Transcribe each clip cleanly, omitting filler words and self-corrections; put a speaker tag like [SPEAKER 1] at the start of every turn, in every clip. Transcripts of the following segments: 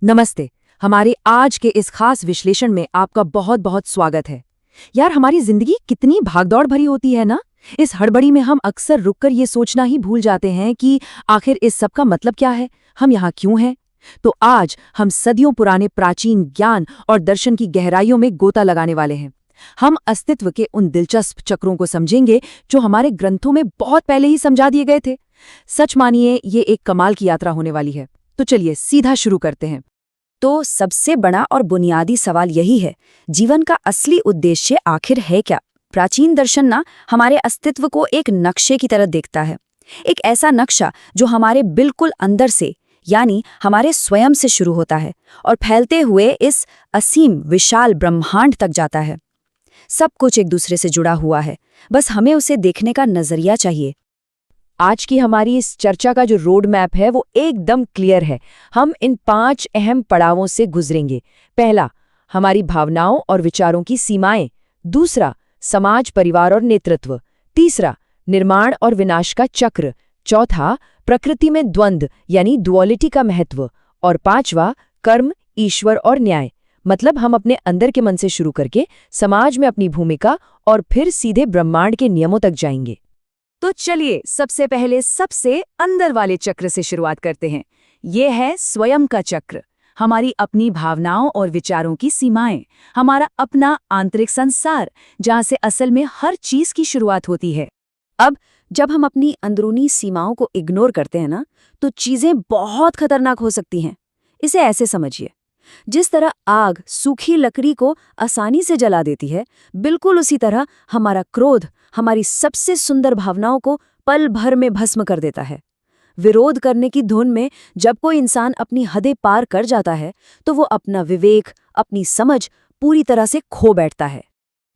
[SPEAKER 1] नमस्ते। हमारे आज के इस खास विश्लेषण में आपका बहुत बहुत स्वागत है। यार, हमारी जिंदगी कितनी भागदौड़ भरी होती है ना। इस हड़बड़ी में हम अक्सर रुककर ये सोचना ही भूल जाते हैं कि आखिर इस सब का मतलब क्या है, हम यहाँ क्यों हैं। तो आज हम सदियों पुराने प्राचीन ज्ञान और दर्शन की गहराइयों में गोता लगाने वाले हैं। हम अस्तित्व के उन दिलचस्प चक्रों को समझेंगे जो हमारे ग्रंथों में बहुत पहले ही समझा दिए गए थे। सच मानिए, ये एक कमाल की यात्रा होने वाली है। तो चलिए सीधा शुरू करते हैं।
[SPEAKER 2] तो सबसे बड़ा और बुनियादी सवाल यही है, जीवन का असली उद्देश्य आखिर है क्या। प्राचीन दर्शन ना हमारे अस्तित्व को एक नक्शे की तरह देखता है, एक ऐसा नक्शा जो हमारे बिल्कुल अंदर से यानी हमारे स्वयं से शुरू होता है और फैलते हुए इस असीम विशाल ब्रह्मांड तक जाता है। सब कुछ एक दूसरे से जुड़ा हुआ है, बस हमें उसे देखने का नजरिया चाहिए।
[SPEAKER 1] आज की हमारी इस चर्चा का जो रोड मैप है वो एकदम क्लियर है। हम इन 5 अहम पड़ावों से गुजरेंगे। पहला, हमारी भावनाओं और विचारों की सीमाएं। दूसरा, समाज, परिवार और नेतृत्व। तीसरा, निर्माण और विनाश का चक्र। चौथा, प्रकृति में द्वंद्व यानी डुअलिटी का महत्व। और पांचवा, कर्म, ईश्वर और न्याय। मतलब हम अपने अंदर के मन से शुरू करके समाज में अपनी भूमिका और फिर सीधे ब्रह्मांड के नियमों तक जाएंगे। तो चलिए सबसे पहले सबसे अंदर वाले चक्र से शुरुआत करते हैं। ये है स्वयं का चक्र, हमारी अपनी भावनाओं और विचारों की सीमाएं, हमारा अपना आंतरिक संसार जहां से असल में हर चीज की शुरुआत होती है।
[SPEAKER 2] अब जब हम अपनी अंदरूनी सीमाओं को इग्नोर करते हैं ना, तो चीजें बहुत खतरनाक हो सकती हैं। इसे ऐसे समझिए, जिस तरह आग सूखी लकड़ी को आसानी से जला देती है, बिल्कुल उसी तरह हमारा क्रोध हमारी सबसे सुंदर भावनाओं को पल भर में भस्म कर देता है। विरोध करने की धुन में जब कोई इंसान अपनी हदें पार कर जाता है, तो वो अपना विवेक, अपनी समझ पूरी तरह से खो बैठता है।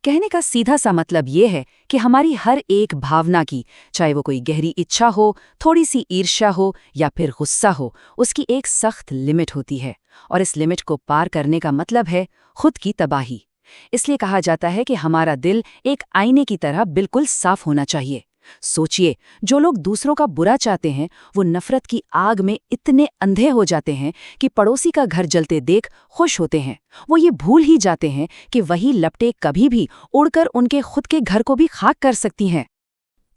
[SPEAKER 1] कहने का सीधा सा मतलब ये है कि हमारी हर एक भावना की, चाहे वो कोई गहरी इच्छा हो, थोड़ी सी ईर्ष्या हो या फिर गुस्सा हो, उसकी एक सख्त लिमिट होती है। और इस लिमिट को पार करने का मतलब है खुद की तबाही। इसलिए कहा जाता है कि हमारा दिल एक आईने की तरह बिल्कुल साफ होना चाहिए। सोचिए, जो लोग दूसरों का बुरा चाहते हैं वो नफरत की आग में इतने अंधे हो जाते हैं कि पड़ोसी का घर जलते देख खुश होते हैं। वो ये भूल ही जाते हैं कि वही लपटें कभी भी उड़कर उनके खुद के घर को भी खाक कर सकती हैं।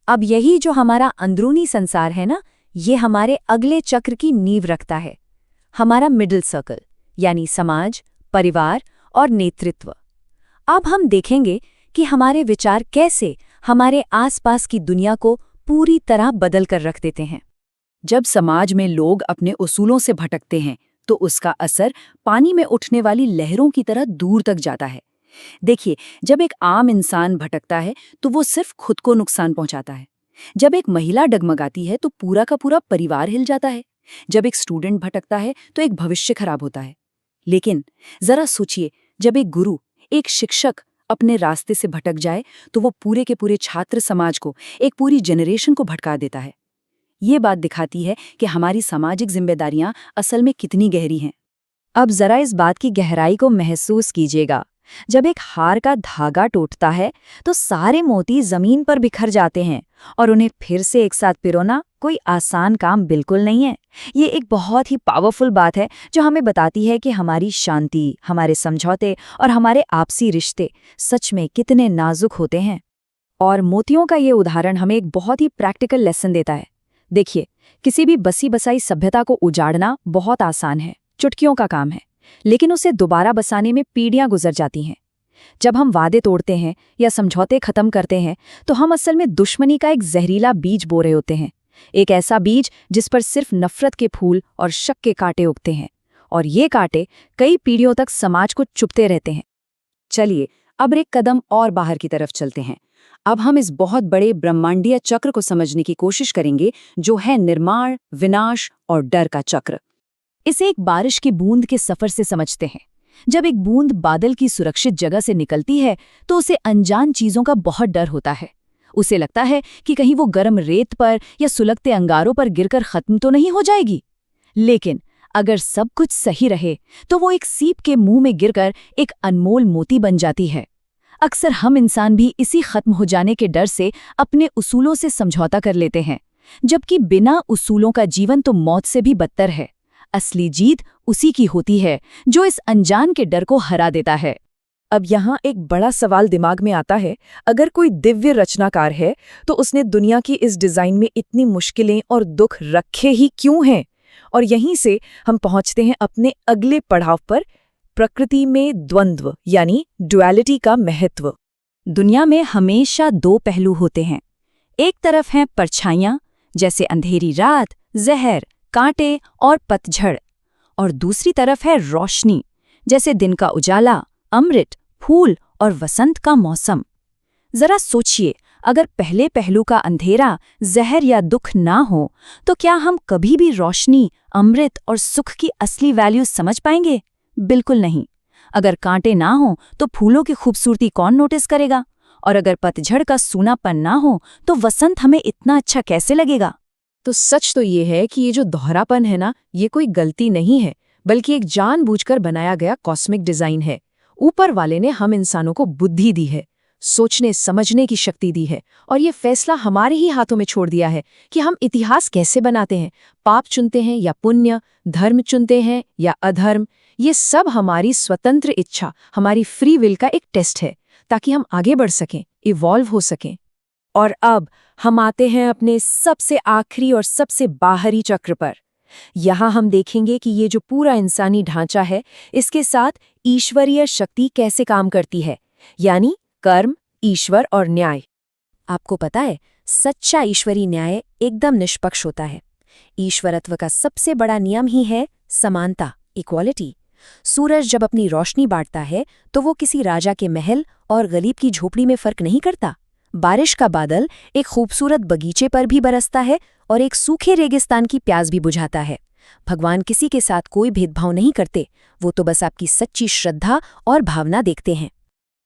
[SPEAKER 2] अब यही जो हमारा अंदरूनी संसार है ना, ये हमारे अगले चक्र की नींव रखता है, हमारा मिडिल सर्कल यानी समाज, परिवार और नेतृत्व। अब हम देखेंगे कि हमारे विचार कैसे हमारे आसपास की दुनिया को पूरी तरह बदल कर रख देते हैं। जब समाज में लोग अपने उसूलों से भटकते हैं, तो उसका असर पानी में उठने वाली लहरों की तरह दूर तक जाता है। देखिए, जब एक आम इंसान भटकता है तो वो सिर्फ खुद को नुकसान पहुंचाता है। जब एक महिला डगमगाती है तो पूरा का पूरा परिवार हिल जाता है। जब एक स्टूडेंट भटकता है तो एक भविष्य खराब होता है। लेकिन जरा सोचिए, जब एक गुरु, एक शिक्षक अपने रास्ते से भटक जाए तो वो पूरे के पूरे छात्र समाज को, एक पूरी जनरेशन को भटका देता है। ये बात दिखाती है कि हमारी सामाजिक जिम्मेदारियां असल में कितनी गहरी हैं। अब जरा इस बात की गहराई को महसूस कीजिएगा। जब एक हार का धागा टूटता है तो सारे मोती जमीन पर बिखर जाते हैं और उन्हें फिर से एक साथ पिरोना कोई आसान काम बिल्कुल नहीं है। ये एक बहुत ही पावरफुल बात है जो हमें बताती है कि हमारी शांति, हमारे समझौते और हमारे आपसी रिश्ते सच में कितने नाजुक होते हैं। और मोतियों का ये उदाहरण हमें एक बहुत ही प्रैक्टिकल लेसन देता है। देखिए, किसी भी बसी बसाई सभ्यता को उजाड़ना बहुत आसान है, चुटकियों का काम है, लेकिन उसे दोबारा बसाने में पीढ़ियां गुजर जाती हैं। जब हम वादे तोड़ते हैं या समझौते खत्म करते हैं तो हम असल में दुश्मनी का एक जहरीला बीज बो रहे होते हैं, एक ऐसा बीज जिस पर सिर्फ नफरत के फूल और शक के कांटे उगते हैं, और ये कांटे कई पीढ़ियों तक समाज को चुभते रहते हैं। चलिए अब एक कदम और बाहर की तरफ चलते हैं। अब हम इस बहुत बड़े ब्रह्मांडीय चक्र को समझने की कोशिश करेंगे, जो है निर्माण, विनाश और डर का चक्र। इसे एक बारिश की बूंद के सफर से समझते हैं। जब एक बूंद बादल की सुरक्षित जगह से निकलती है तो उसे अनजान चीजों का बहुत डर होता है। उसे लगता है कि कहीं वो गर्म रेत पर या सुलगते अंगारों पर गिरकर खत्म तो नहीं हो जाएगी। लेकिन अगर सब कुछ सही रहे तो वो एक सीप के मुंह में गिरकर एक अनमोल मोती बन जाती है। अक्सर हम इंसान भी इसी खत्म हो जाने के डर से अपने उसूलों से समझौता कर लेते हैं, जबकि बिना उसूलों का जीवन तो मौत से भी बदतर है। असली जीत उसी की होती है जो इस अनजान के डर को हरा देता है।
[SPEAKER 1] अब यहाँ एक बड़ा सवाल दिमाग में आता है, अगर कोई दिव्य रचनाकार है तो उसने दुनिया की इस डिजाइन में इतनी मुश्किलें और दुख रखे ही क्यों हैं? और यहीं से हम पहुंचते हैं अपने अगले पड़ाव पर, प्रकृति में द्वंद्व यानी ड्युअलिटी का महत्व।
[SPEAKER 2] दुनिया में हमेशा दो पहलू होते हैं। एक तरफ हैं परछाइयाँ, जैसे अंधेरी रात, जहर, कांटे और पतझड़, और दूसरी तरफ है रोशनी, जैसे दिन का उजाला, अमृत, फूल और वसंत का मौसम। जरा सोचिए, अगर पहले पहलू का अंधेरा, जहर या दुख ना हो तो क्या हम कभी भी रोशनी, अमृत और सुख की असली वैल्यू समझ पाएंगे? बिल्कुल नहीं। अगर कांटे ना हो तो फूलों की खूबसूरती कौन नोटिस करेगा? और अगर पतझड़ का सूनापन ना हो तो वसंत हमें इतना अच्छा कैसे लगेगा?
[SPEAKER 1] तो सच तो ये है कि ये जो दोहरापन है ना, ये कोई गलती नहीं है, बल्कि एक जानबूझकर बनाया गया कॉस्मिक डिजाइन है। ऊपर वाले ने हम इंसानों को बुद्धि दी है, सोचने समझने की शक्ति दी है, और ये फैसला हमारे ही हाथों में छोड़ दिया है कि हम इतिहास कैसे बनाते हैं, पाप चुनते हैं या पुण्य, धर्म चुनते हैं या अधर्म। ये सब हमारी स्वतंत्र इच्छा, हमारी फ्री विल का एक टेस्ट है, ताकि हम आगे बढ़ सकें, इवॉल्व हो सकें। और अब हम आते हैं अपने सबसे आखिरी और सबसे बाहरी चक्र पर। यहाँ हम देखेंगे कि ये जो पूरा इंसानी ढांचा है, इसके साथ ईश्वरीय शक्ति कैसे काम करती है, यानी कर्म, ईश्वर और न्याय।
[SPEAKER 2] आपको पता है, सच्चा ईश्वरी न्याय एकदम निष्पक्ष होता है। ईश्वरत्व का सबसे बड़ा नियम ही है समानता, इक्वालिटी। सूरज जब अपनी रोशनी बांटता है तो वो किसी राजा के महल और गरीब की झोपड़ी में फर्क नहीं करता। बारिश का बादल एक खूबसूरत बगीचे पर भी बरसता है और एक सूखे रेगिस्तान की प्यास भी बुझाता है। भगवान किसी के साथ कोई भेदभाव नहीं करते, वो तो बस आपकी सच्ची श्रद्धा और भावना देखते हैं।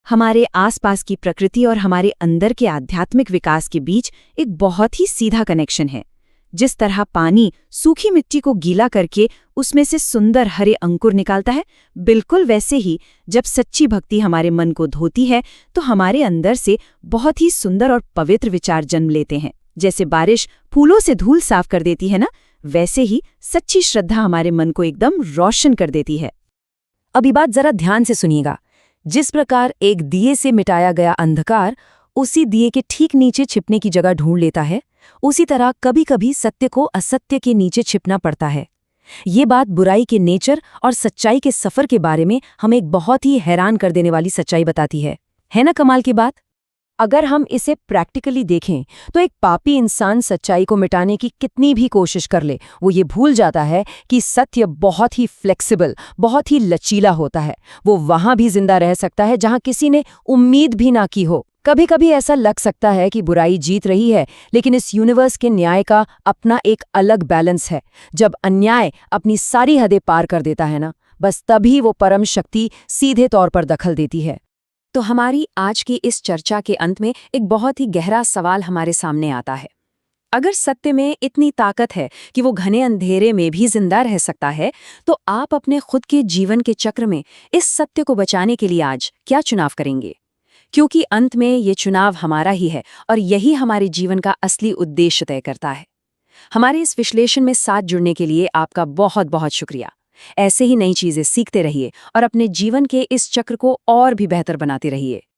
[SPEAKER 2] हमारे आसपास की प्रकृति और हमारे अंदर के आध्यात्मिक विकास के बीच एक बहुत ही सीधा कनेक्शन है। जिस तरह पानी सूखी मिट्टी को गीला करके उसमें से सुंदर हरे अंकुर निकालता है, बिल्कुल वैसे ही जब सच्ची भक्ति हमारे मन को धोती है तो हमारे अंदर से बहुत ही सुंदर और पवित्र विचार जन्म लेते हैं। जैसे बारिश फूलों से धूल साफ कर देती है ना, वैसे ही सच्ची श्रद्धा हमारे मन को एकदम रोशन कर देती है।
[SPEAKER 1] अब ये बात जरा ध्यान से सुनिएगा। जिस प्रकार एक दिए से मिटाया गया अंधकार उसी दिए के ठीक नीचे छिपने की जगह ढूंढ लेता है, उसी तरह कभी कभी सत्य को असत्य के नीचे छिपना पड़ता है। ये बात बुराई के नेचर और सच्चाई के सफर के बारे में हमें एक बहुत ही हैरान कर देने वाली सच्चाई बताती है ना कमाल की बात? अगर हम इसे प्रैक्टिकली देखें तो एक पापी इंसान सच्चाई को मिटाने की कितनी भी कोशिश कर ले, वो ये भूल जाता है कि सत्य बहुत ही फ्लेक्सिबल, बहुत ही लचीला होता है। वो वहां भी जिंदा रह सकता है जहां किसी ने उम्मीद भी ना की हो। कभी कभी ऐसा लग सकता है कि बुराई जीत रही है, लेकिन इस यूनिवर्स के न्याय का अपना एक अलग बैलेंस है। जब अन्याय अपनी सारी हदें पार कर देता है ना, बस तभी वो परम शक्ति सीधे तौर पर दखल देती है। तो हमारी आज की इस चर्चा के अंत में एक बहुत ही गहरा सवाल हमारे सामने आता है। अगर सत्य में इतनी ताकत है कि वो घने अंधेरे में भी जिंदा रह सकता है, तो आप अपने खुद के जीवन के चक्र में इस सत्य को बचाने के लिए आज क्या चुनाव करेंगे? क्योंकि अंत में ये चुनाव हमारा ही है और यही हमारे जीवन का असली उद्देश्य तय करता है। हमारे इस विश्लेषण में साथ जुड़ने के लिए आपका बहुत बहुत शुक्रिया। ऐसे ही नई चीजें सीखते रहिए और अपने जीवन के इस चक्र को और भी बेहतर बनाते रहिए।